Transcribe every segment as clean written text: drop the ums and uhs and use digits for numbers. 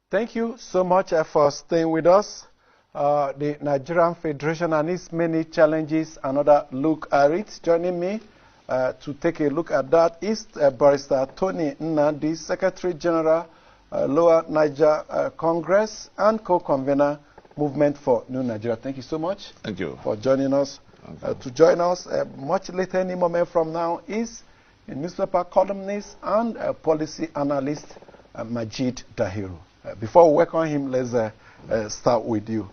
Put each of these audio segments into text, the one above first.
Thank you so much for staying with us. The Nigerian Federation and its many challenges, another look at it. Joining me to take a look at that is Barrister Tony Nnadi, Secretary General, Lower Niger Congress and co-convener Movement for New Nigeria. Thank you so much. Thank you For joining us. To join us much later, any moment from now, is a newspaper columnist and a policy analyst, Majid Dahiru. Before we welcome him, let's start with you.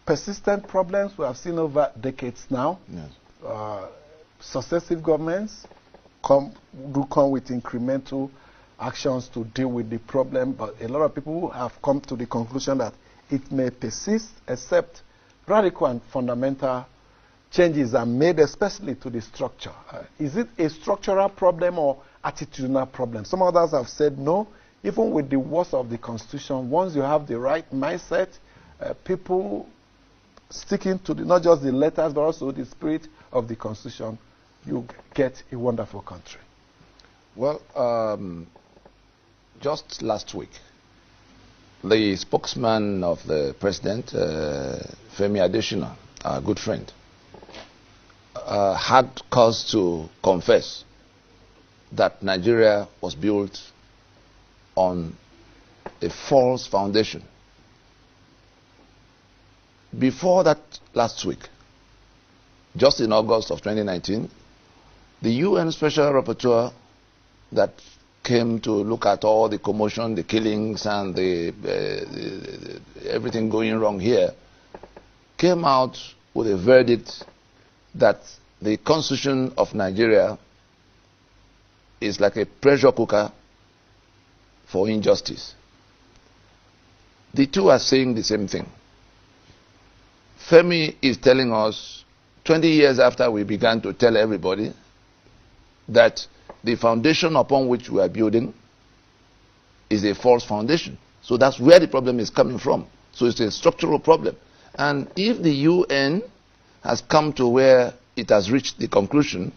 Persistent problems we have seen over decades now. Yes. Successive governments come with incremental actions to deal with the problem, but a lot of people have come to the conclusion that it may persist except radical and fundamental changes are made, especially to the structure. Is it a structural problem or attitudinal problem? Some others have said no. Even with the words of the Constitution, once you have the right mindset, people sticking to not just the letters, but also the spirit of the Constitution, you get a wonderful country. Well, just last week, the spokesman of the president, Femi Adesina, our good friend, had cause to confess that Nigeria was built on a false foundation. Before that last week, just in August of 2019, the UN Special Rapporteur that came to look at all the commotion, the killings, and everything going wrong here, came out with a verdict that the Constitution of Nigeria is like a pressure cooker for injustice. The two are saying the same thing. Femi is telling us, 20 years after we began to tell everybody that the foundation upon which we are building is a false foundation. So that's where the problem is coming from. So it's a structural problem. And if the UN has come to where it has reached the conclusion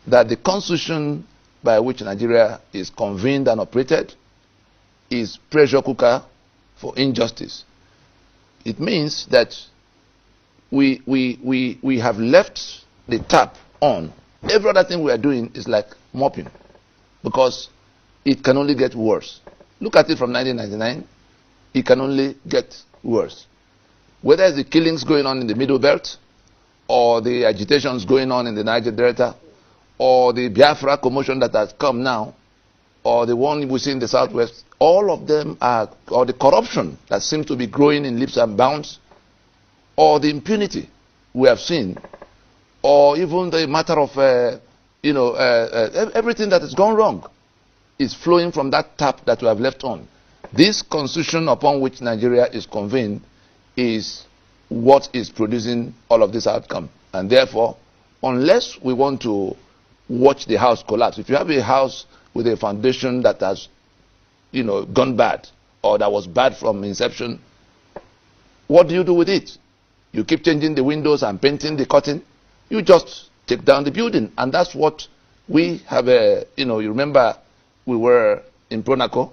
that the constitution by which Nigeria is convened and operated is pressure cooker for injustice, it means that we have left the tap on. Every other thing we are doing is like mopping, because it can only get worse. Look at it from 1999. It can only get worse. Whether it's the killings going on in the Middle Belt, or the agitations going on in the Niger Delta, or the Biafra commotion that has come now, or the one we see in the Southwest, all of them are, or the corruption that seems to be growing in leaps and bounds, or the impunity we have seen, or even the matter of, everything that has gone wrong is flowing from that tap that we have left on. This constitution upon which Nigeria is convened is what is producing all of this outcome. And therefore, unless we want to watch the house collapse, if you have a house with a foundation that has, gone bad, or that was bad from inception, what do you do with it? You keep changing the windows and painting the curtain. You just take down the building. And that's what we have, you remember we were in Pronaco.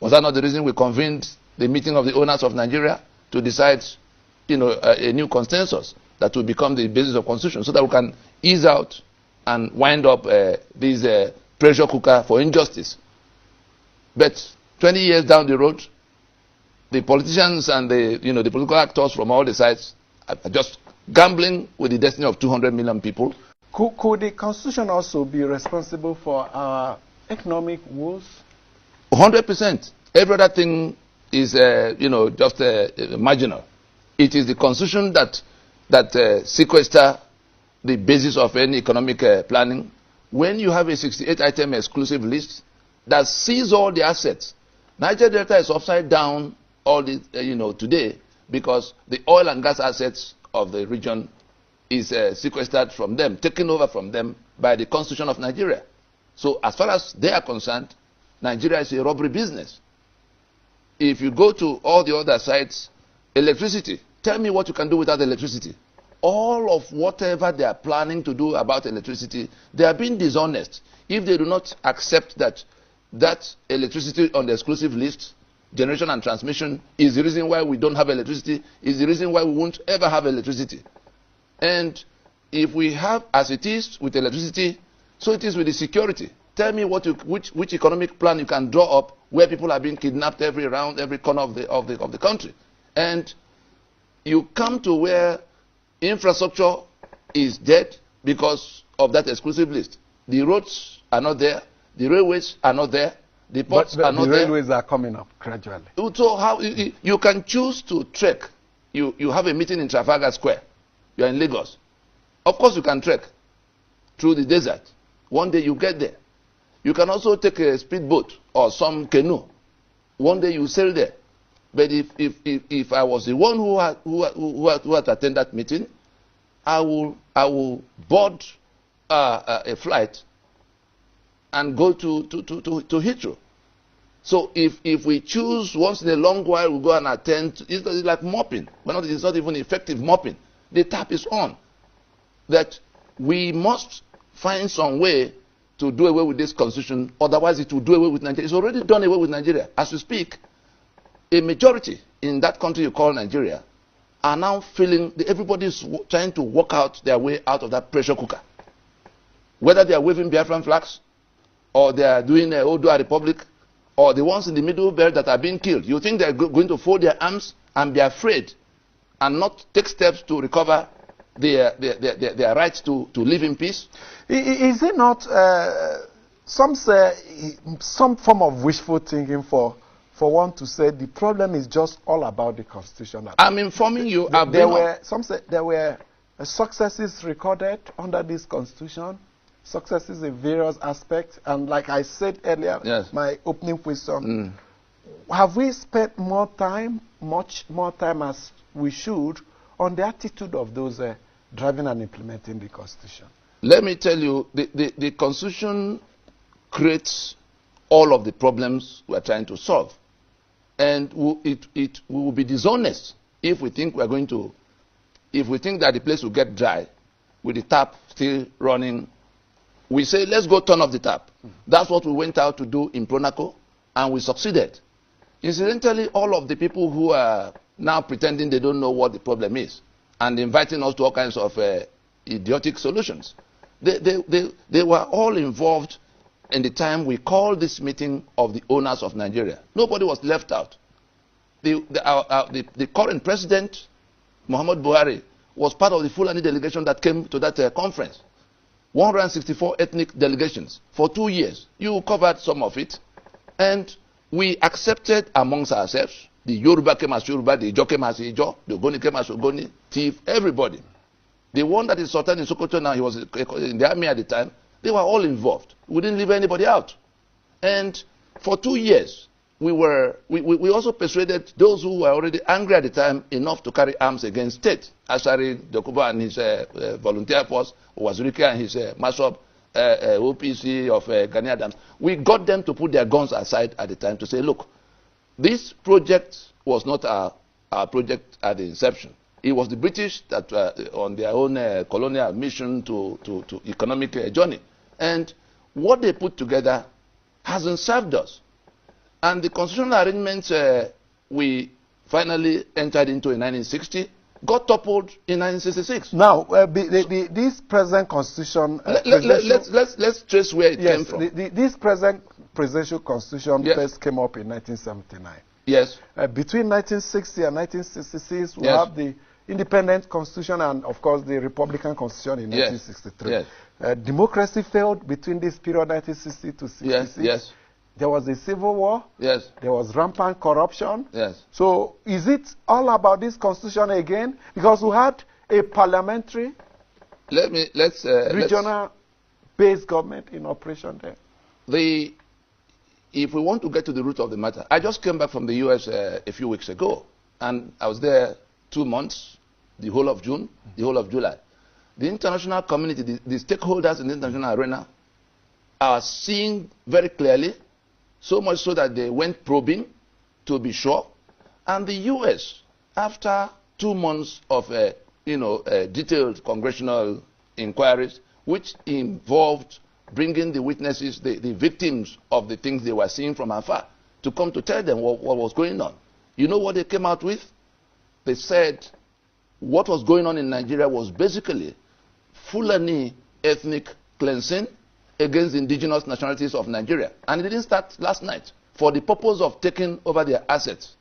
Was that not the reason we convened the meeting of the owners of Nigeria to decide, a new consensus that will become the basis of constitution, so that we can ease out and wind up this pressure cooker for injustice? But 20 years down the road, the politicians and the political actors from all the sides are just gambling with the destiny of 200 million people. Could the Constitution also be responsible for our economic woes? 100%. Every other thing is, just marginal. It is the Constitution that sequesters the basis of any economic planning. When you have a 68-item exclusive list that sees all the assets, Niger Delta is upside down all the, today, because the oil and gas assets of the region is sequestered from them, taken over from them by the Constitution of Nigeria. So as far as they are concerned, Nigeria is a robbery business. If you go to all the other sites, electricity, tell me what you can do without electricity. All of whatever they are planning to do about electricity, they are being dishonest if they do not accept that electricity on the exclusive list generation and transmission is the reason why we don't have electricity, is the reason why we won't ever have electricity. And if we have, as it is with electricity, so it is with the security. Tell me which economic plan you can draw up where people are being kidnapped every corner of the country. And you come to where infrastructure is dead because of that exclusive list. The roads are not there, the railways are not there, the ports are not there. The railways are coming up gradually. So how you can choose to trek. You have a meeting in Trafalgar Square. You are in Lagos. Of course you can trek through the desert. One day you get there. You can also take a speedboat or some canoe. One day you sail there. But if I was the one who had to attend that meeting, I will board a flight and go to Heathrow. So if we choose once in a long while, we go and attend. It's like mopping. It's not even effective mopping. The tap is on. That we must find some way to do away with this constitution, otherwise it will do away with Nigeria. It's already done away with Nigeria. As we speak, a majority in that country you call Nigeria are now feeling that everybody is trying to work out their way out of that pressure cooker. Whether they are waving Biafran flags, or they are doing a Odua Republic, or the ones in the middle belt that are being killed. You think they are going to fold their arms and be afraid and not take steps to recover their rights to live in peace? Is it not, some say, some form of wishful thinking for one to say the problem is just all about the Constitution? I'm informing you. Some say there were successes recorded under this Constitution, successes in various aspects, and like I said earlier, yes, my opening question, have we spent much more time as we should on the attitude of those driving and implementing the Constitution? Let me tell you, the Constitution creates all of the problems we are trying to solve. And we will be dishonest if we think that the place will get dry with the tap still running. We say, let's go turn off the tap. That's what we went out to do in Pronaco, and we succeeded. Incidentally, all of the people who are now pretending they don't know what the problem is and inviting us to all kinds of idiotic solutions, they were all involved in the time we called this meeting of the owners of Nigeria. Nobody was left out. The current president, Muhammad Buhari, was part of the Fulani delegation that came to that conference. 164 ethnic delegations for 2 years. You covered some of it. And we accepted amongst ourselves. The Yoruba came as Yoruba, the Ijo came as Ijo, the Ogoni came as Ogoni, Thief, everybody. The one that is Sultan in Sokoto now, he was in the army at the time, they were all involved. We didn't leave anybody out. And for 2 years, we also persuaded those who were already angry at the time enough to carry arms against state. Ashari Dokuba and his volunteer force, Wazirika and his MASOB, OPC of Gani Adams. We got them to put their guns aside at the time to say, look, this project was not our project at the inception. It was the British that on their own colonial mission to economic journey. And what they put together hasn't served us. And the constitutional arrangements we finally entered into in 1960 got toppled in 1966. Now, this present constitution... let's trace where it came from. This present presidential constitution first came up in 1979. Yes. Between 1960 and 1966, we have the independent constitution and, of course, the republican constitution in 1963. Yes. Democracy failed between this period, 1960 to 66. Yes. There was a civil war. Yes. There was rampant corruption. Yes. So is it all about this constitution again? Because we had a parliamentary, regional-based government in operation there. If we want to get to the root of the matter, I just came back from the U.S. A few weeks ago, and I was there 2 months, the whole of June, the whole of July. The international community, the stakeholders in the international arena, are seeing very clearly, so much so that they went probing to be sure. And the U.S., after 2 months of detailed congressional inquiries, which involved bringing the witnesses, the victims of the things they were seeing from afar, to come to tell them what was going on. You know what they came out with? They said what was going on in Nigeria was basically Fulani ethnic cleansing against the indigenous nationalities of Nigeria. And it didn't start last night for the purpose of taking over their assets.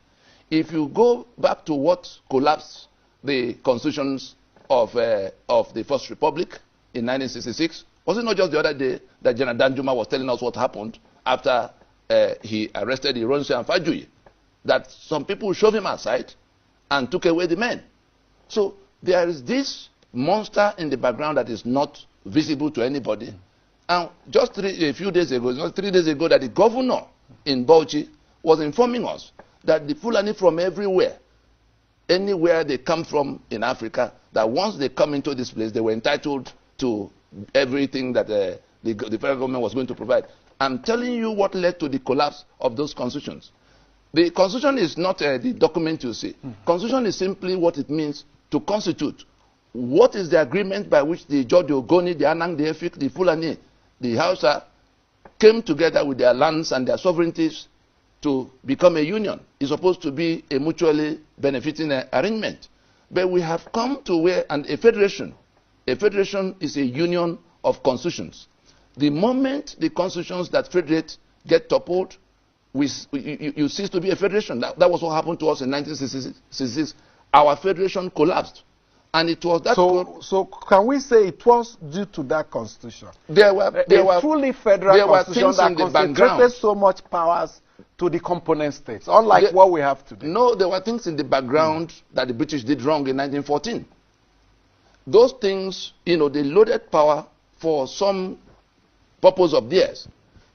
If you go back to what collapsed the constitutions of the First Republic in 1966, was it not just the other day that General Danjuma was telling us what happened after he arrested Ironsi and Fajuyi? That some people shoved him aside and took away the men. So there is this monster in the background that is not visible to anybody. And just a few days ago, just 3 days ago, that the governor in Bauchi was informing us that the Fulani from everywhere, anywhere they come from in Africa, that once they come into this place, they were entitled to everything that the federal government was going to provide. I'm telling you what led to the collapse of those constitutions. The constitution is not the document you see. Constitution is simply what it means to constitute. What is the agreement by which the George Ogoni, the Anang, the Efik, the Fulani, the Hausa came together with their lands and their sovereignties to become a union? It's supposed to be a mutually benefiting arrangement. But we have come to where, and a federation is a union of constitutions. The moment the constitutions that federate get toppled, you cease to be a federation. That was what happened to us in 1966. Our federation collapsed. And it was that. So can we say it was due to that constitution? There were fully federal constitution that concentrated so much powers to the component states, unlike what we have today. No, there were things in the background that the British did wrong in 1914. Those things, they loaded power for some purpose of theirs.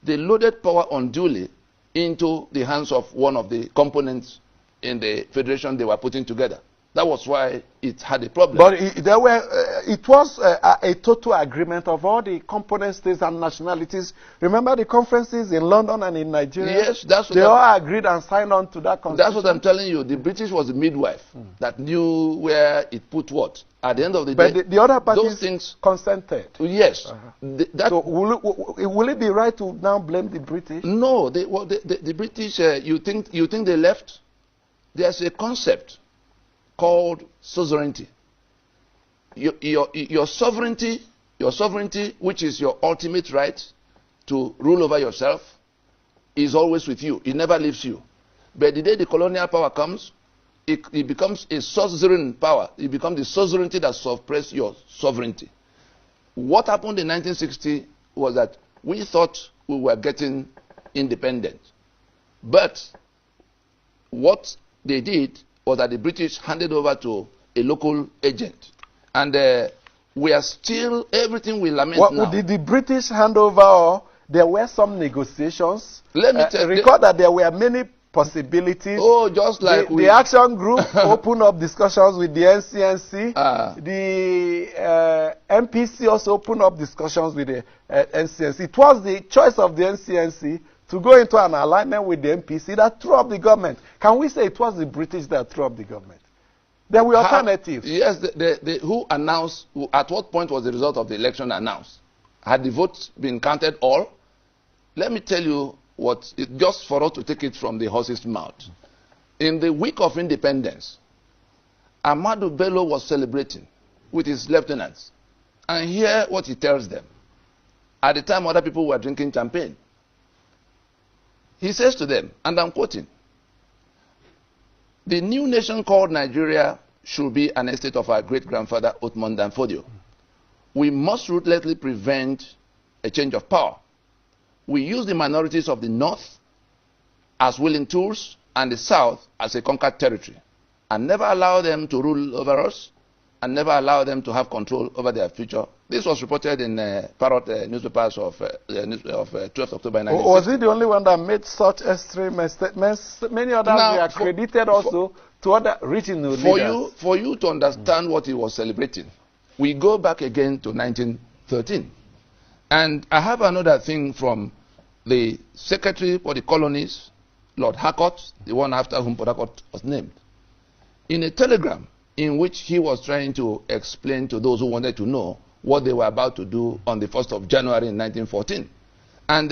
They loaded power unduly into the hands of one of the components in the federation they were putting together. That was why it had a problem. But it was a total agreement of all the component states and nationalities. Remember the conferences in London and in Nigeria? Yes, they all agreed and signed on to that constitution. That's what I'm telling you. The British was the midwife that knew where it put what. At the end of the day, but the other parties those things consented. Yes. So will it be right to now blame the British? No, the British. You think they left? There's a concept called sovereignty. Your sovereignty, which is your ultimate right to rule over yourself, is always with you. It never leaves you. But the day the colonial power comes, it becomes a suzerain power. It becomes the suzerainty that suppresses your sovereignty. What happened in 1960 was that we thought we were getting independent. But what they did was that the British handed over to a local agent. And we are still, everything we lament now. Did the British hand over, or there were some negotiations? Let me tell you. Record that there were many possibilities. Oh, just like the Action Group opened up discussions with the NCNC. The MPC also opened up discussions with the NCNC. It was the choice of the NCNC to go into an alignment with the MPC that threw up the government. Can we say it was the British that threw up the government? There were alternatives. Yes, who announced, at what point was the result of the election announced? Had the votes been counted all? Let me tell you what, just for us to take it from the horse's mouth. In the week of independence, Ahmadu Bello was celebrating with his lieutenants. And hear what he tells them. At the time, other people were drinking champagne. He says to them, and I'm quoting, "The new nation called Nigeria should be an estate of our great-grandfather Uthman Dan Fodio. We must ruthlessly prevent a change of power. We use the minorities of the North as willing tools and the South as a conquered territory, and never allow them to rule over us, and never allow them to have control over their future." This was reported in Parrot newspapers of 12th October 1960. Was he the only one that made such extreme statements? Many others were credited also to other regional leaders. For you to understand what he was celebrating, we go back again to 1913. And I have another thing from the Secretary for the Colonies, Lord Harcourt, the one after whom Port Harcourt was named, in a telegram in which he was trying to explain to those who wanted to know what they were about to do on the 1st of January in 1914. And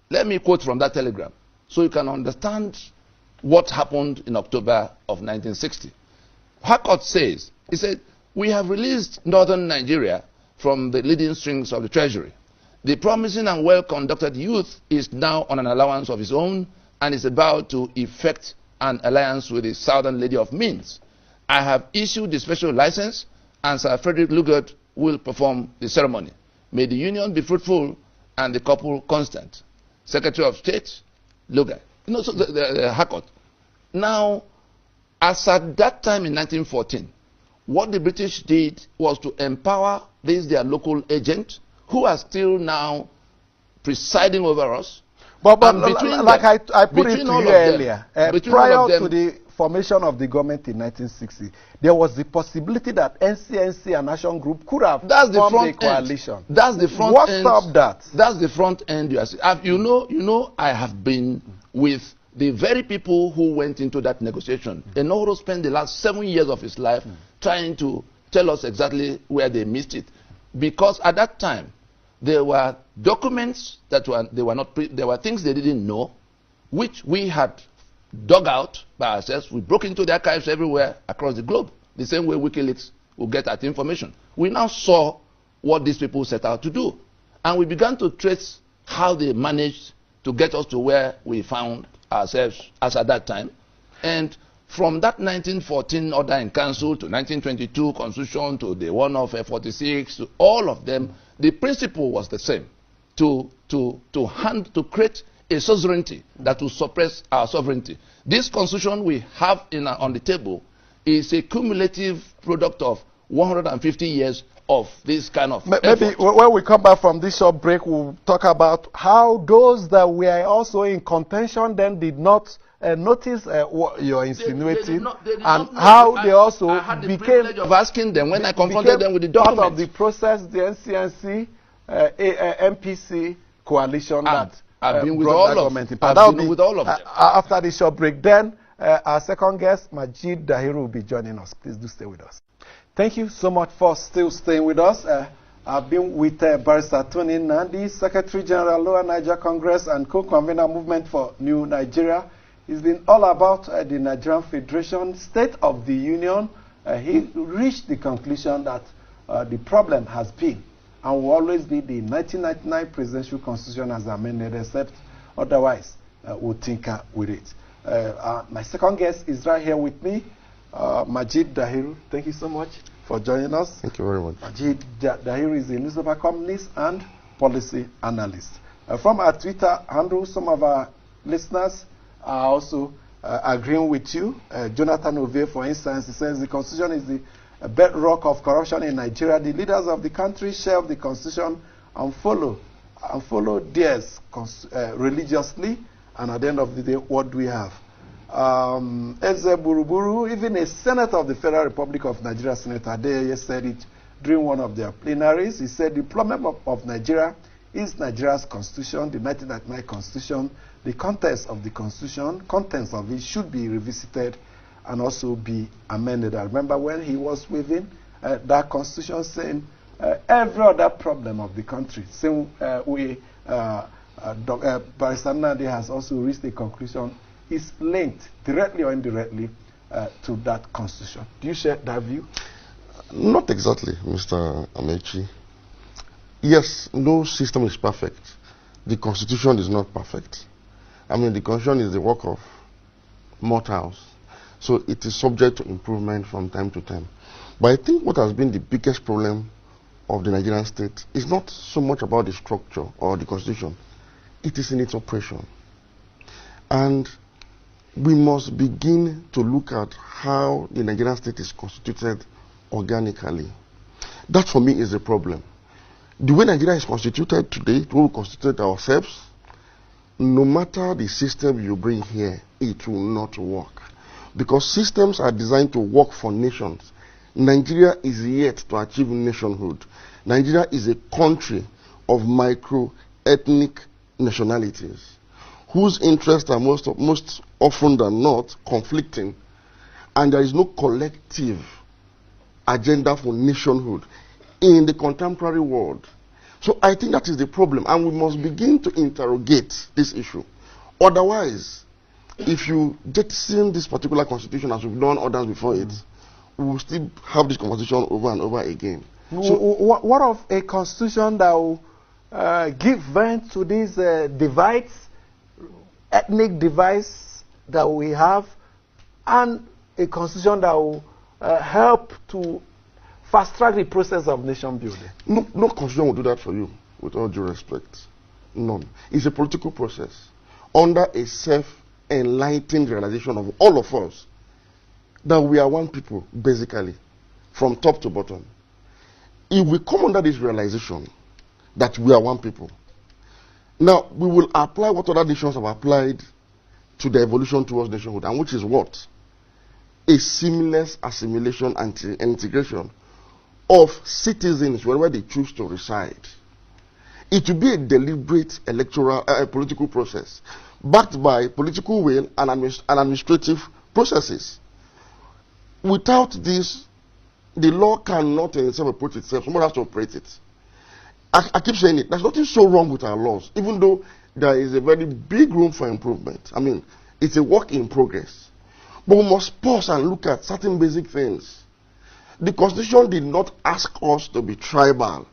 let me quote from that telegram. so you can understand what happened in October of 1960. Harcourt says, he said, we have released northern Nigeria from the leading strings of the treasury. The promising and well-conducted youth is now on an allowance of his own and is about to effect an alliance with the Southern Lady of Means. I have issued the special license, and Sir Frederick Lugard will perform the ceremony. May the union be fruitful and the couple constant. Secretary of State, Lugard. You know, so the Harcourt. Now, as at that time in 1914, what the British did was to empower their local agent, who are still now presiding over us. But like I put it to you earlier, prior to the formation of the government in 1960, there was the possibility that NCNC and Action Group could have formed a coalition. That's the front end. What stopped that? That's the front end. You know, I have been with the very people who went into that negotiation. Enoro spent the last 7 years of his life trying to tell us exactly where they missed it, because at that time there were documents that there were things they didn't know, which we had dug out by ourselves. We broke into the archives everywhere across the globe, the same way WikiLeaks will get at information. We now saw what these people set out to do, and we began to trace how they managed to get us to where we found ourselves as at that time. And from that 1914 order in council to 1922 constitution to the one of 46, to all of them, the principle was the same: to create a sovereignty that will suppress our sovereignty. This constitution we have on the table is a cumulative product of 150 years of this kind of Maybe effort. when we come back from this short break, we'll talk about how those that were also in contention then did not notice what you're insinuating, they did not how they also I had the became privilege of asking them when I confronted them with the documents. Part of the process, the NCNC, MPC coalition I've been with all of them. After the short break, then our second guest, Majid Dahiru, will be joining us. Please do stay with us. Thank you so much for still staying with us. I've been with Barrister Tony Nnadi, Secretary General, Lower Niger Congress and co-convener Movement for New Nigeria. It's been all about the Nigerian Federation, State of the Union. He reached the conclusion that the problem has been and will always be the 1999 Presidential Constitution as amended, except otherwise we'll tinker with it. My second guest is right here with me, Majid Dahiru. Thank you so much for joining us. Thank you very much. Majid Dahiru is a newspaper columnist and policy analyst. From our Twitter handle, some of our listeners are also agreeing with you. Jonathan Ovie, for instance, he says the Constitution is the bedrock of corruption in Nigeria. The leaders of the country shelve the Constitution and follow theirs religiously. And at the end of the day, what do we have? Eze Buruburu, even a senator of the Federal Republic of Nigeria, Senator Adeyeye, said it during one of their plenaries. He said the problem of Nigeria is Nigeria's constitution, the 1999 constitution. The contents of the constitution, contents of it should be revisited and also be amended. I remember when he was within that constitution saying every other problem of the country, same way Barrister Nnadi has also reached a conclusion, is linked directly or indirectly to that constitution. Do you share that view? Not exactly, Mr. Amechi. Yes, no system is perfect. The constitution is not perfect. I mean, the constitution is the work of mortals. So it is subject to improvement from time to time. But I think what has been the biggest problem of the Nigerian state is not so much about the structure or the constitution. It is in its operation. And we must begin to look at how the Nigerian state is constituted organically. That for me is the problem. The way Nigeria is constituted today, the way we constitute ourselves, no matter the system you bring here, it will not work. Because systems are designed to work for nations. Nigeria is yet to achieve nationhood. Nigeria is a country of micro-ethnic nationalities whose interests are most often than not conflicting, and there is no collective agenda for nationhood in the contemporary world. So I think that is the problem, and we must begin to interrogate this issue Otherwise, if you jettison this particular constitution as we've done others before it, we will still have this conversation over and over again. So, what of a constitution that will give vent to these divides, ethnic divides that we have, and a constitution that will help to fast-track the process of nation building? No constitution will do that for you, with all due respect. None. It's a political process under a self-enlightened realization of all of us that we are one people, basically, from top to bottom. If we come under this realization that we are one people, now we will apply what other nations have applied to the evolution towards nationhood, and which is what? A seamless assimilation and integration of citizens wherever they choose to reside. It will be a deliberate electoral political process backed by political will and administrative processes. Without this, the law cannot in itself operate itself. Someone has to operate it. I keep saying it. There's nothing so wrong with our laws, even though there is a very big room for improvement. I mean, it's a work in progress. But we must pause and look at certain basic things. The Constitution did not ask us to be tribal.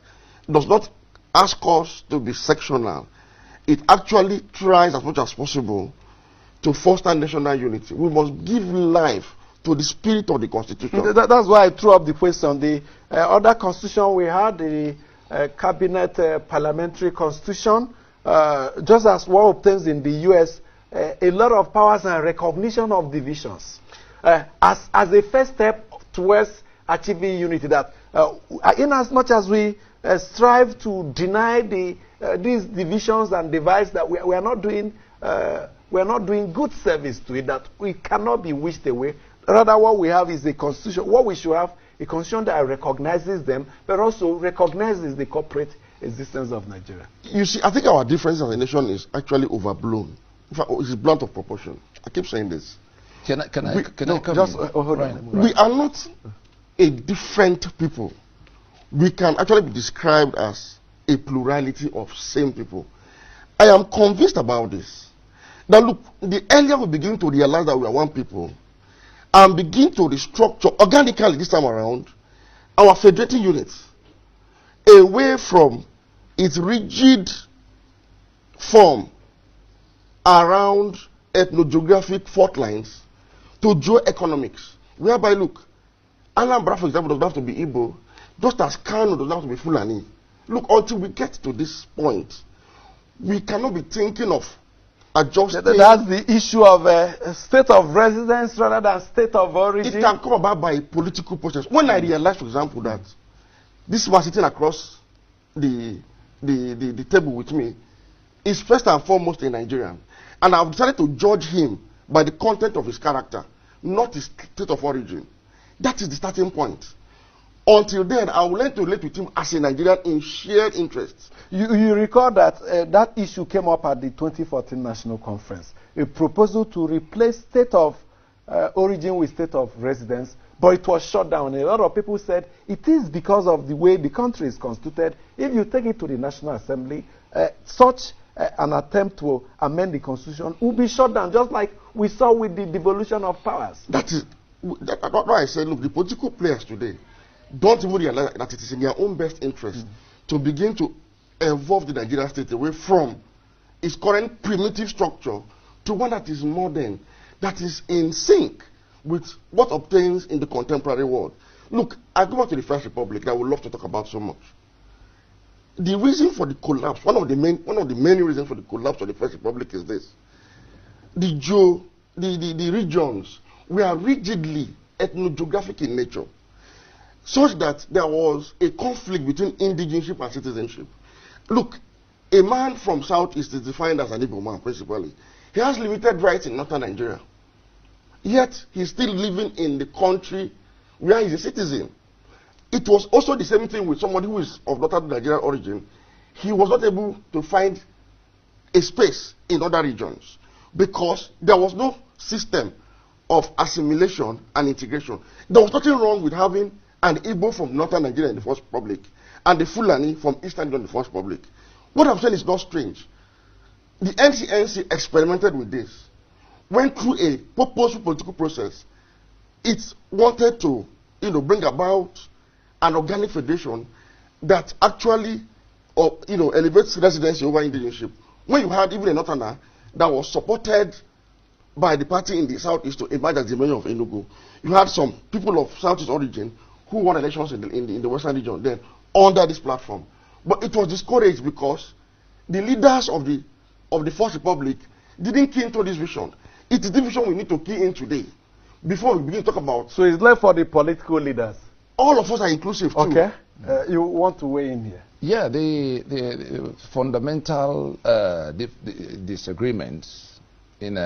It does not ask us to be sectional. It actually tries as much as possible to foster national unity. We must give life to the spirit of the Constitution. That's why I threw up the question. The other constitution we had, the cabinet parliamentary constitution, just as what obtains in the U.S., a lot of powers and recognition of divisions as a first step towards achieving unity. That in as much as we strive to deny these divisions and divides, that we are not doing good service to it, that we cannot be wished away. Rather, what we have is a constitution. What we should have, a constitution that recognizes them, but also recognizes the corporate existence of Nigeria. You see, I think our difference as a nation is actually overblown. In fact, it's blunt of proportion. I keep saying this. Can I come hold on. Right. We are not a different people. We can actually be described as a plurality of same people. I am convinced about this. Now look, the earlier we begin to realize that we are one people and begin to restructure organically this time around our federating units away from its rigid form around ethnogeographic fault lines to geoeconomics, whereby, look, Anambra, for example, does not have to be Igbo, just as Kano does not have to be Fulani. Look, until we get to this point, we cannot be thinking of adjusting. That's the issue of state of residence rather than state of origin. It can come about by a political process. When I realized, for example, that this man sitting across the table with me is first and foremost a Nigerian, and I've decided to judge him by the content of his character, not his state of origin. That is the starting point. Until then, I will learn to relate with him as a Nigerian in shared interests. You recall that that issue came up at the 2014 National Conference, a proposal to replace state of origin with state of residence, but it was shut down. A lot of people said it is because of the way the country is constituted. If you take it to the National Assembly, such an attempt to amend the Constitution will be shut down, just like we saw with the devolution of powers. That's why I said, look, the political players today don't even realize that it is in their own best interest to begin to evolve the Nigerian state away from its current primitive structure to one that is modern, that is in sync with what obtains in the contemporary world. Look, I go back to the First Republic that I would love to talk about so much. The reason for the collapse, one of the many reasons for the collapse of the First Republic is this. The regions were rigidly ethnogeographic in nature, such that there was a conflict between indigenship and citizenship. Look, a man from Southeast is defined as an Igbo man, principally. He has limited rights in northern Nigeria. Yet, he's still living in the country where he's a citizen. It was also the same thing with somebody who is of northern Nigerian origin. He was not able to find a space in other regions because there was no system of assimilation and integration. There was nothing wrong with having an Igbo from northern Nigeria in the First Republic and the Fulani from eastern Nigeria in the First Republic. What I'm saying is not strange. The NCNC experimented with this, went through a purposeful political process. It wanted to, bring about an organic federation that actually, elevates residency over indigenship. When you had even a northerner that was supported by the party in the southeast to emerge as the mayor of Enugu, you had some people of southeast origin who won elections in the western region then under this platform. But it was discouraged because the leaders of the First Republic didn't key into this vision. It is the vision we need to key in today before we begin to talk about. So it's left for the political leaders. All of us are inclusive too. Okay. You want to weigh in here? Yeah, the fundamental disagreements in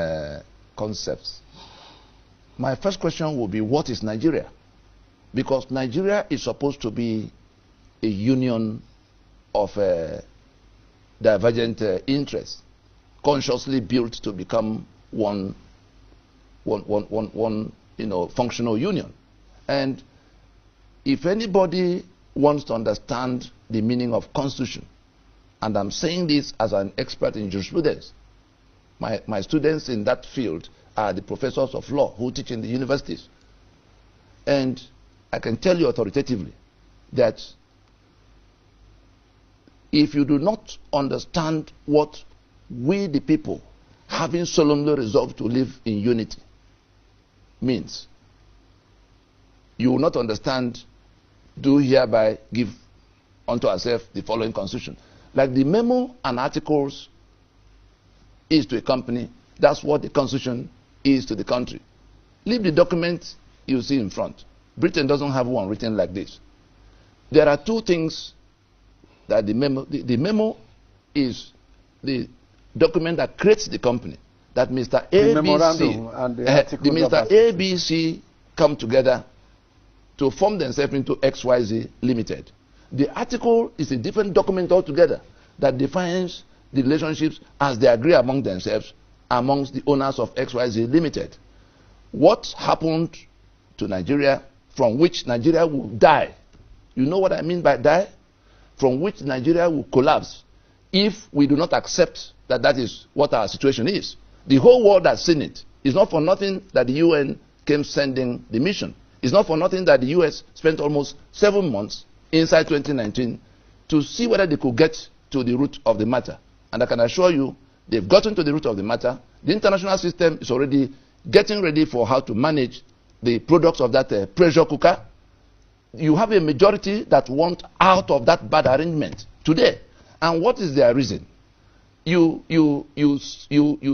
concepts. My first question will be, what is Nigeria? Because Nigeria is supposed to be a union of divergent interests, consciously built to become one functional union. And if anybody wants to understand the meaning of constitution, and I'm saying this as an expert in jurisprudence, my students in that field are the professors of law who teach in the universities. And I can tell you authoritatively that if you do not understand what we the people, having solemnly resolved to live in unity, means, you will not understand, do hereby give unto ourselves the following constitution. Like the memo and articles is to a company, that's what the constitution is to the country. Leave the document you see in front. Britain doesn't have one written like this. There are two things that the memo the document that creates the company, that Mr. ABC come together to form themselves into XYZ Limited. The article is a different document altogether that defines the relationships as they agree among themselves amongst the owners of XYZ Limited. What happened to Nigeria, from which Nigeria will die? You know what I mean by die? From which Nigeria will collapse if we do not accept that that is what our situation is. The whole world has seen it. It's not for nothing that the UN came sending the mission. It's not for nothing that the US spent almost 7 months inside 2019 to see whether they could get to the root of the matter. And I can assure you, they've gotten to the root of the matter. The international system is already getting ready for how to manage the products of that pressure cooker. You have a majority that want out of that bad arrangement today. And what is their reason? You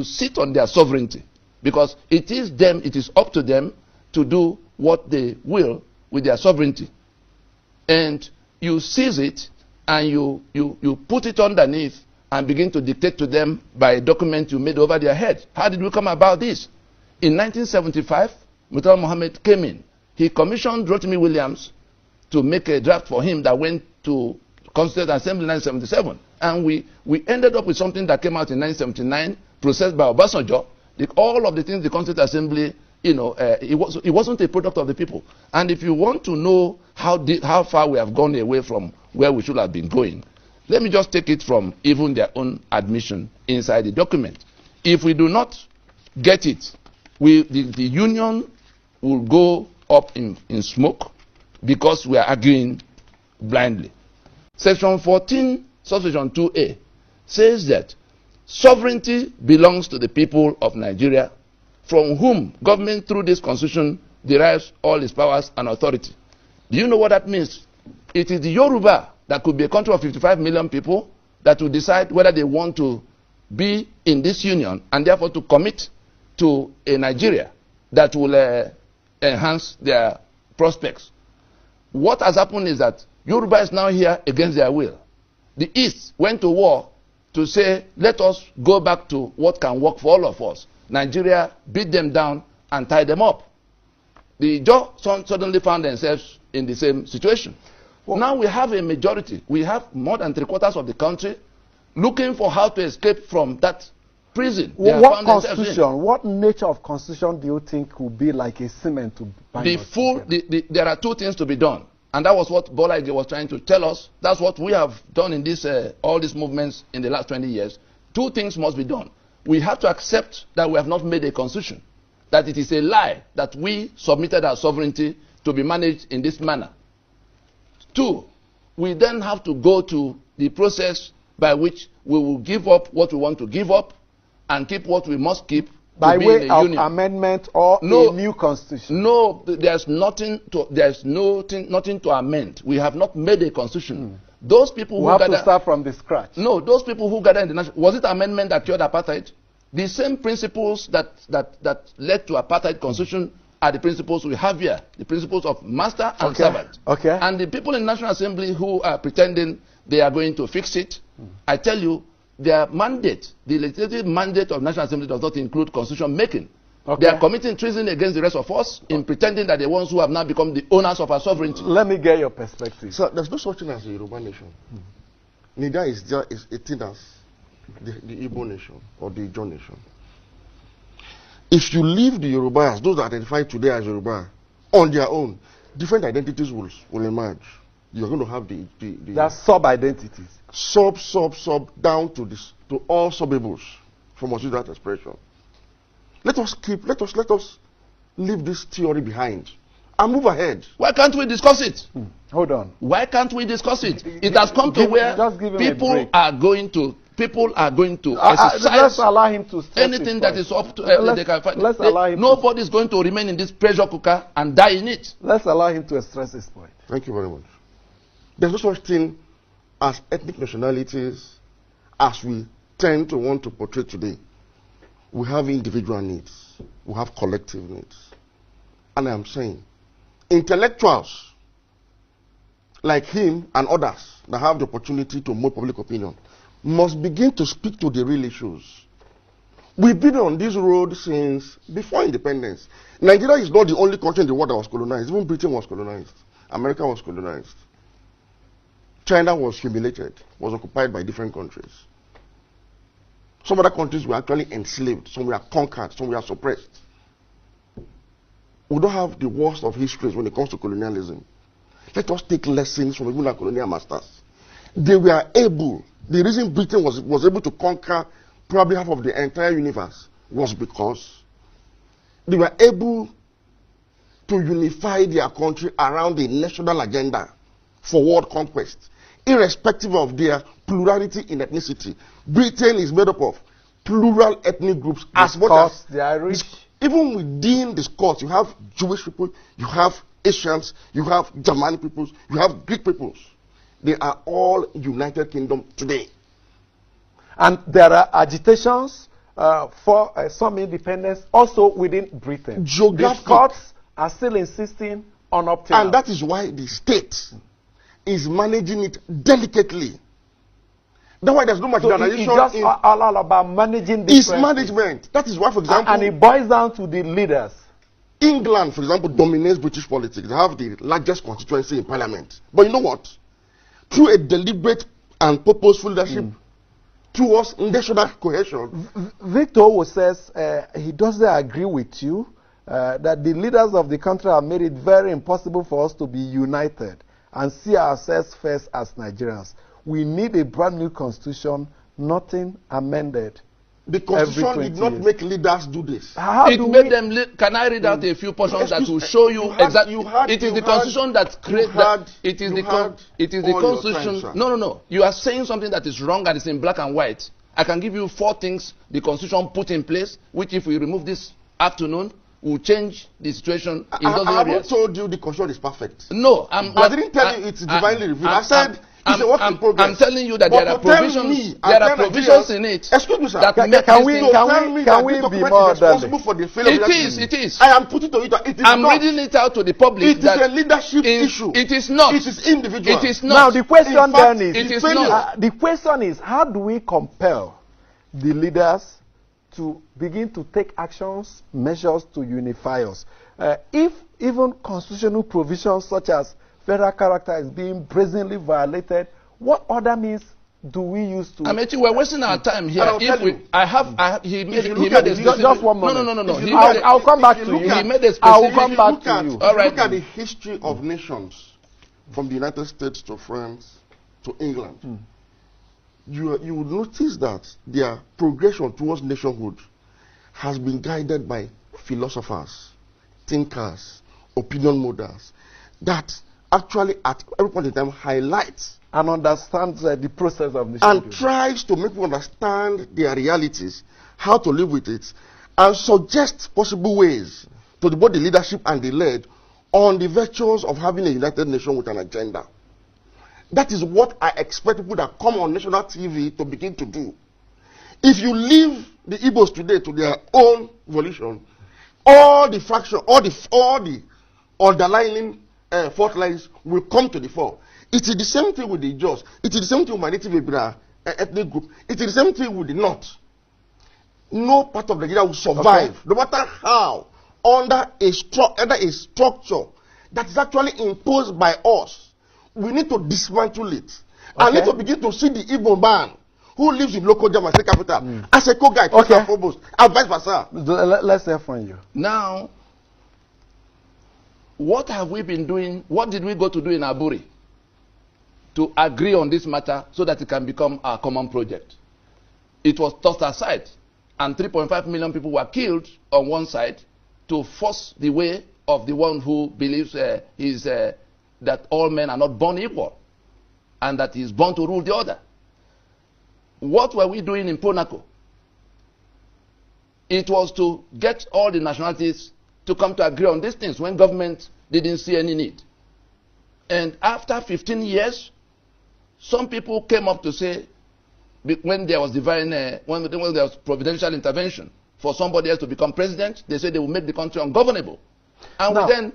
sit on their sovereignty, because it is up to them to do what they will with their sovereignty. And you seize it and you put it underneath and begin to dictate to them by a document you made over their head. How did we come about this? In 1975, Murtala Mohammed came in. He commissioned Rotimi Williams to make a draft for him that went to Constituent Assembly in 1977. And we ended up with something that came out in 1979, processed by Obasanjo. All of the things the Constituent Assembly, it wasn't a product of the people. And if you want to know how far we have gone away from where we should have been going, let me just take it from even their own admission inside the document. If we do not get it, the union will go up in smoke because we are arguing blindly. Section 14, subsection 2A says that sovereignty belongs to the people of Nigeria, from whom government through this constitution derives all its powers and authority. Do you know what that means? It is the Yoruba, that could be a country of 55 million people, that will decide whether they want to be in this union and therefore to commit to a Nigeria that will enhance their prospects. What has happened is that Yoruba is now here against their will. The East went to war to say, let us go back to what can work for all of us. Nigeria beat them down and tied them up. The Jaw suddenly found themselves in the same situation. Well, now we have a majority. We have more than 3/4 of the country looking for how to escape from that prison. What constitution, what nature of constitution do you think will be like a cement to bind us? There are two things to be done. And that was what Bola Ige was trying to tell us. That's what we have done in this, all these movements in the last 20 years, two things must be done. We have to accept that we have not made a constitution, that it is a lie that we submitted our sovereignty to be managed in this manner. Two, we then have to go to the process by which we will give up what we want to give up and keep what we must keep. By way of amendment or a new constitution? No, there's nothing to amend. We have not made a constitution. Those people who have to start from the scratch. No, those people who gather in the national, was it amendment that cured apartheid? The same principles that led to apartheid constitution are the principles we have here, the principles of master and servant. Okay. And the people in the National Assembly who are pretending they are going to fix it, I tell you, their mandate, the legislative mandate of National Assembly does not include constitution making. Okay. They are committing treason against the rest of us in pretending that the ones who have now become the owners of our sovereignty. Let me get your perspective. So there's no such thing as a Yoruba nation. Neither is there is a thing as the Igbo nation or the Ijaw nation. If you leave the Yorubas, those that identify today as Yoruba, on their own, different identities will emerge. You're going to have the are sub-identities. Sub down to this, to all sub-Igbos, from us use that expression. Let us leave this theory behind and move ahead. Why can't we discuss it? Hold on. Why can't we discuss it? It has come to where people are going to exercise. Let's allow him to anything that is up to they can find. Nobody is going to remain in this pressure cooker and die in it. Let's allow him to express his point. Thank you very much. There's no such thing as ethnic nationalities as we tend to want to portray today. We have individual needs. We have collective needs. And I am saying, intellectuals like him and others that have the opportunity to mold public opinion must begin to speak to the real issues. We've been on this road since before independence. Nigeria is not the only country in the world that was colonized. Even Britain was colonized. America was colonized. China was humiliated, was occupied by different countries. Some other countries were actually enslaved, some were conquered, some were suppressed. We don't have the worst of histories when it comes to colonialism. Let us take lessons from even our colonial masters. They were able, the reason Britain was able to conquer probably half of the entire universe was because they were able to unify their country around a national agenda for world conquest, irrespective of their plurality in ethnicity. Britain is made up of plural ethnic groups. As much as the Irish. Even within the Scots, you have Jewish people, you have Asians, you have Germanic peoples, you have Greek peoples. They are all United Kingdom today. And there are agitations for some independence also within Britain. The Scots are still insisting on opting out. And that is why the state is managing it delicately. That's why there's no marginalization. It's just all about managing this. It's management. That is why, for example, and it boils down to the leaders. England, for example, dominates British politics. They have the largest constituency in parliament. But you know what? Through a deliberate and purposeful leadership towards national cohesion. Victor says he doesn't agree with you that the leaders of the country have made it very impossible for us to be united and see ourselves first as Nigerians. We need a brand new constitution, nothing amended. The constitution did not make leaders do this. It made them. Can I read out a few portions that will show you exactly? It is the constitution that creates that. It is the constitution. No. You are saying something that is wrong and it's in black and white. I can give you 4 things the constitution put in place, which if we remove this afternoon, will change the situation in those areas. I haven't told you the constitution is perfect. No, I didn't tell you it's divinely revealed. I said it's a work in progress. I'm telling you that there are provisions. There are provisions in it. Excuse me, sir. Can we be more responsible for the failure? It is. I am putting to you that it is. I'm reading it out to the public. It is a leadership issue. It is not. It is individual. It is not. Now the question then is. It is not. The question is, how do we compel the leaders to begin to take actions, measures to unify us? If even constitutional provisions such as federal character is being brazenly violated, what other means do we use to? Amechi, we're wasting our time here. He made a specific. Just 1 moment. No. I'll come back to you. He made a specific. I'll come back to you. All right. Look at the history of nations, from the United States to France to England. you will notice that their progression towards nationhood has been guided by philosophers, thinkers, opinion models that actually at every point in time highlights and understands the process of nation and building. tries to make people understand their realities, how to live with it, and suggest possible ways to both the leadership and the led on the virtues of having a united nation with an agenda. That is what I expect people that come on national TV to begin to do. If you leave the Igbos today to their own volition, all the fraction, all the underlying fault lines will come to the fore. It is the same thing with the Jaws. It is the same thing with my native Ibra ethnic group. It is the same thing with the North. No part of Nigeria will survive, no matter how, under a structure that is actually imposed by us. We need to dismantle it. I need to begin to see the Igbo man who lives in local German state capital as a co-guide, and vice versa. Let's hear from you. Now, what have we been doing? What did we go to do in Aburi to agree on this matter so that it can become a common project? It was tossed aside, and 3.5 million people were killed on one side to force the way of the one who believes that all men are not born equal and that he is born to rule the other. What were we doing in Ponako? It was to get all the nationalities to come to agree on these things when government didn't see any need. And after 15 years, some people came up to say, when there was when there was providential intervention for somebody else to become president, they said they will make the country ungovernable. And now, we then,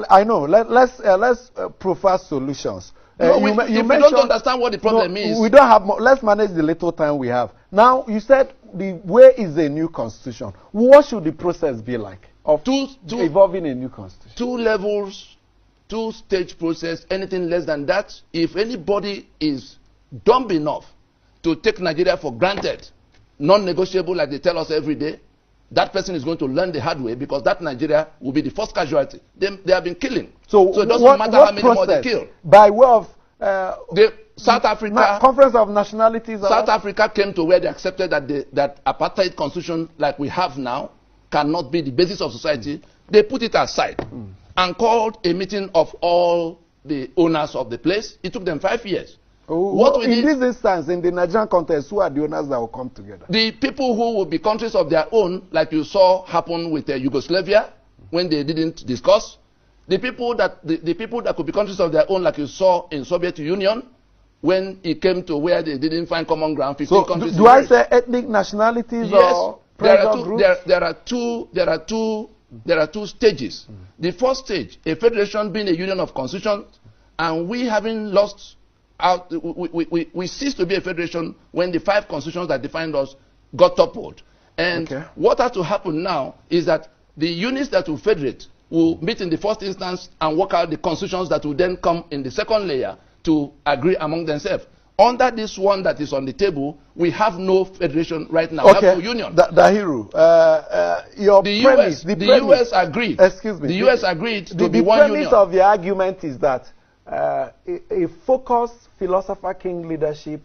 I know. Let's profile solutions. You don't understand what the problem is. We don't have more. Let's manage the little time we have. Now, you said the way is a new constitution. What should the process be like of evolving a new constitution? 2 levels, 2-stage process. Anything less than that, if anybody is dumb enough to take Nigeria for granted, non-negotiable like they tell us every day, that person is going to learn the hard way, because that Nigeria will be the first casualty. They have been killing. So it doesn't matter how many more they kill. By way of South Africa, Conference of Nationalities. South Africa came to where they accepted that apartheid constitution like we have now cannot be the basis of society. They put it aside and called a meeting of all the owners of the place. It took them 5 years. In this instance, in the Nigerian context, who are the owners that will come together? The people who will be countries of their own, like you saw happen with Yugoslavia when they didn't discuss. The people that could be countries of their own, like you saw in Soviet Union, when it came to where they didn't find common ground. 15 countries. Do I say ethnic nationalities or pressure groups? There are two stages. The first stage, a federation being a union of constitutions, and we having lost. We ceased to be a federation when the 5 constitutions that defined us got toppled. And what has to happen now is that the units that will federate will meet in the first instance and work out the constitutions that will then come in the second layer to agree among themselves. Under this one that is on the table, we have no federation right now. We have no union. Dahiru, the US agreed. Excuse me. The US agreed to be one union. The premise of the argument is that a focused philosopher-king leadership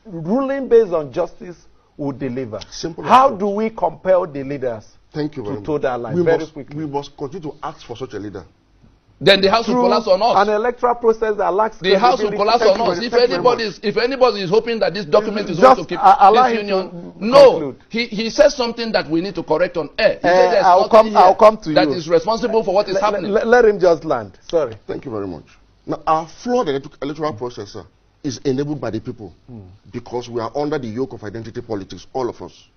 ruling based on justice would deliver. How do we compel the leaders to toe that line very quickly? We must continue to ask for such a leader. Then the house will collapse on us. An electoral process that lacks the house will collapse on us. If anybody is hoping that this document is going to keep this union, no. He says something that we need to correct on air. He said I'll come to you. That is responsible for what is happening. Let him just land. Sorry. Thank you very much. Now, our flawed electoral process is enabled by the people because we are under the yoke of identity politics, all of us.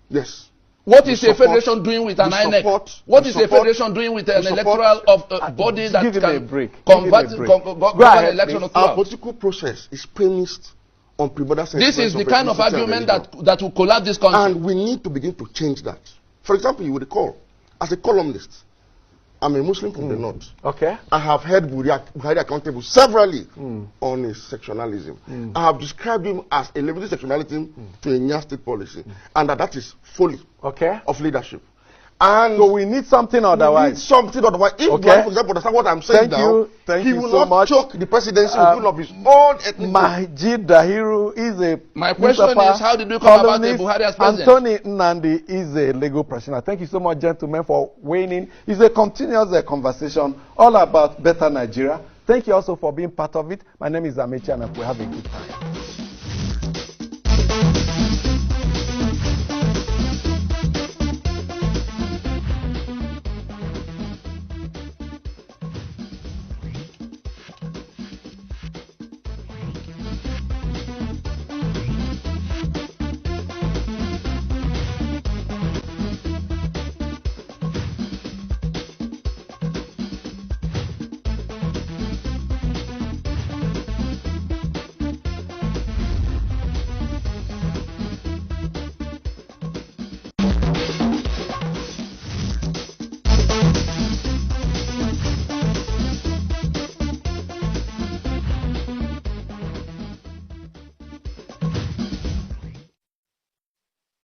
Yes. What is a federation doing with an INEC? What is a federation doing with an electoral body that can convert an election of Our political process is premised on primordial sense. This is the kind of argument that will collapse this country. And we need to begin to change that. For example, you would recall, as a columnist, I'm a Muslim from the north. Okay. I have held Buhari accountable severally on his sectionalism. I have described him as a limited sectionalism to a new state policy. And that is folly of leadership. And so we need something we otherwise. need something otherwise. If Okay. Buhari, for example, understand what I'm saying Thank he you will so not much. choke the presidency with one of his own ethnic group. Majid Dahiru is a My question newspaper is, how did you come about the columnist. Buhari as president? Anthony Nnadi is a legal practitioner. Thank you so much, gentlemen, for weighing in. It's a continuous conversation all about better Nigeria. Thank you also for being part of it. My name is Amechi, and we have a good time.